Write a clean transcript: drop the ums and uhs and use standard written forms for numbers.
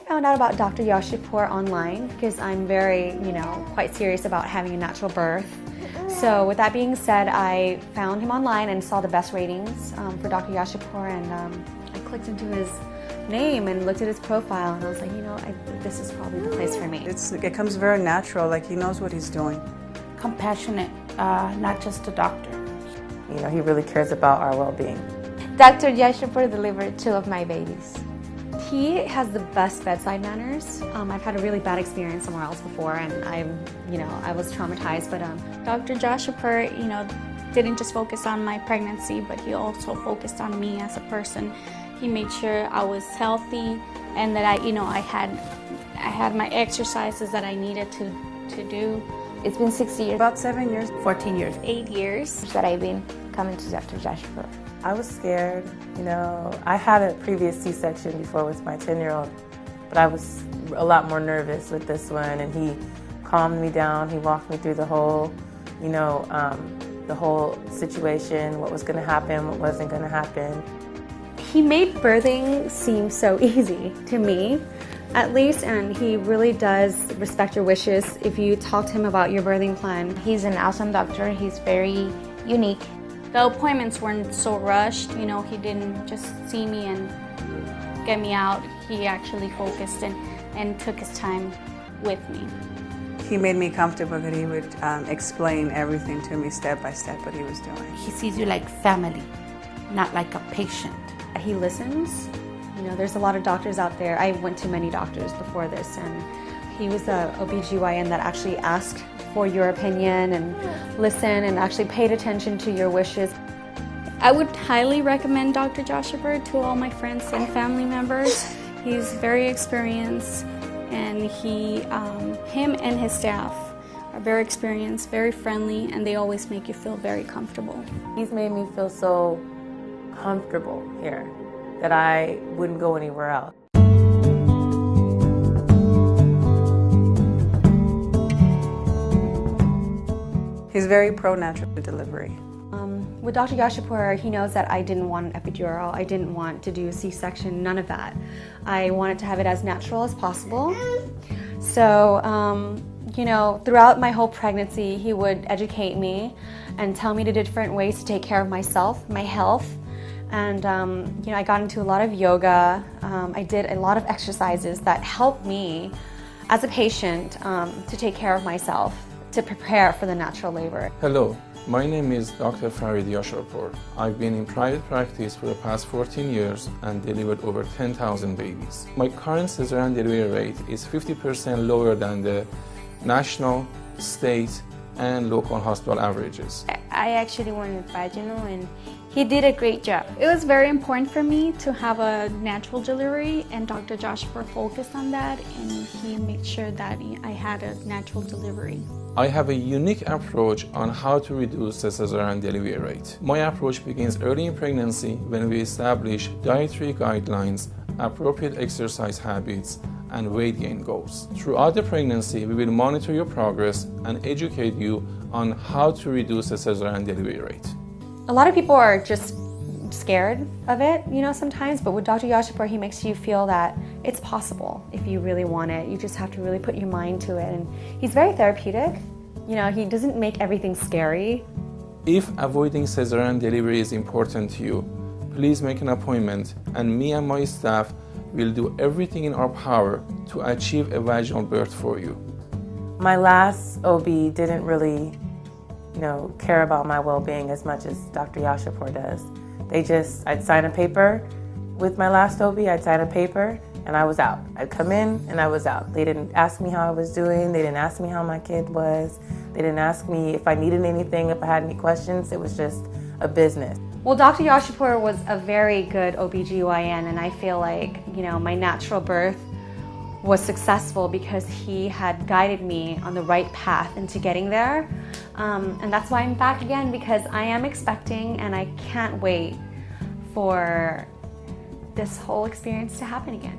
found out about Dr. Yasharpour online because I'm very, quite serious about having a natural birth. So with that being said, I found him online and saw the best ratings for Dr. Yasharpour, and I clicked into his name and looked at his profile, and I was like, I think this is probably the place for me. It comes very natural, like he knows what he's doing. Compassionate, not just a doctor. He really cares about our well-being. Dr. Yasharpour delivered 2 of my babies. He has the best bedside manners. I've had a really bad experience somewhere else before, and I was traumatized. But Dr. Yasharpour, didn't just focus on my pregnancy, but he also focused on me as a person. He made sure I was healthy and that I had my exercises that I needed to do. It's been 6 years. About 7 years. 14 years. 8 years. That I've been coming to Dr. Yasharpour. I was scared. I had a previous C-section before with my 10-year-old, but I was a lot more nervous with this one, and he calmed me down. He walked me through the whole situation, what was going to happen, what wasn't going to happen. he made birthing seem so easy to me, at least, and he really does respect your wishes if you talk to him about your birthing plan. He's an awesome doctor. He's very unique. The appointments weren't so rushed. He didn't just see me and get me out. He actually focused and took his time with me. He made me comfortable that he would explain everything to me step by step what he was doing. He sees you like family, not like a patient. He listens. There's a lot of doctors out there. I went to many doctors before this, and he was the OBGYN that actually asked for your opinion and listened and actually paid attention to your wishes. I would highly recommend Dr. Yasharpour to all my friends and family members. He's very experienced, and him and his staff are very experienced, very friendly, and they always make you feel very comfortable. He's made me feel so comfortable here that I wouldn't go anywhere else. He's very pro-natural delivery. With Dr. Yasharpour, he knows that I didn't want an epidural, I didn't want to do a C-section, none of that. I wanted to have it as natural as possible. So, throughout my whole pregnancy, he would educate me and tell me the different ways to take care of myself, my health. And, I got into a lot of yoga. I did a lot of exercises that helped me as a patient to take care of myself, to prepare for the natural labor. Hello, my name is Dr. Farid Yasharpour. I've been in private practice for the past 14 years and delivered over 10,000 babies. My current cesarean delivery rate is 50% lower than the national, state, and local hospital averages. I actually wanted vaginal, and he did a great job. It was very important for me to have a natural delivery, and Dr. Yasharpour focused on that, and he made sure that I had a natural delivery. I have a unique approach on how to reduce the cesarean delivery rate. My approach begins early in pregnancy when we establish dietary guidelines, appropriate exercise habits, and weight gain goals. Throughout the pregnancy, we will monitor your progress and educate you on how to reduce the cesarean delivery rate. A lot of people are just scared of it, sometimes, but with Dr. Yasharpour, he makes you feel that it's possible if you really want it. You just have to really put your mind to it, and he's very therapeutic. He doesn't make everything scary. If avoiding cesarean delivery is important to you, please make an appointment, and me and my staff will do everything in our power to achieve a vaginal birth for you. My last OB didn't really, care about my well-being as much as Dr. Yasharpour does. I'd sign a paper with my last OB, I'd sign a paper, and I was out. I'd come in and I was out. They didn't ask me how I was doing, they didn't ask me how my kid was, they didn't ask me if I needed anything, if I had any questions. It was just a business. Well, Dr. Yasharpour was a very good OBGYN, and I feel like, my natural birth was successful because he had guided me on the right path into getting there. And that's why I'm back again, because I am expecting, and I can't wait for this whole experience to happen again.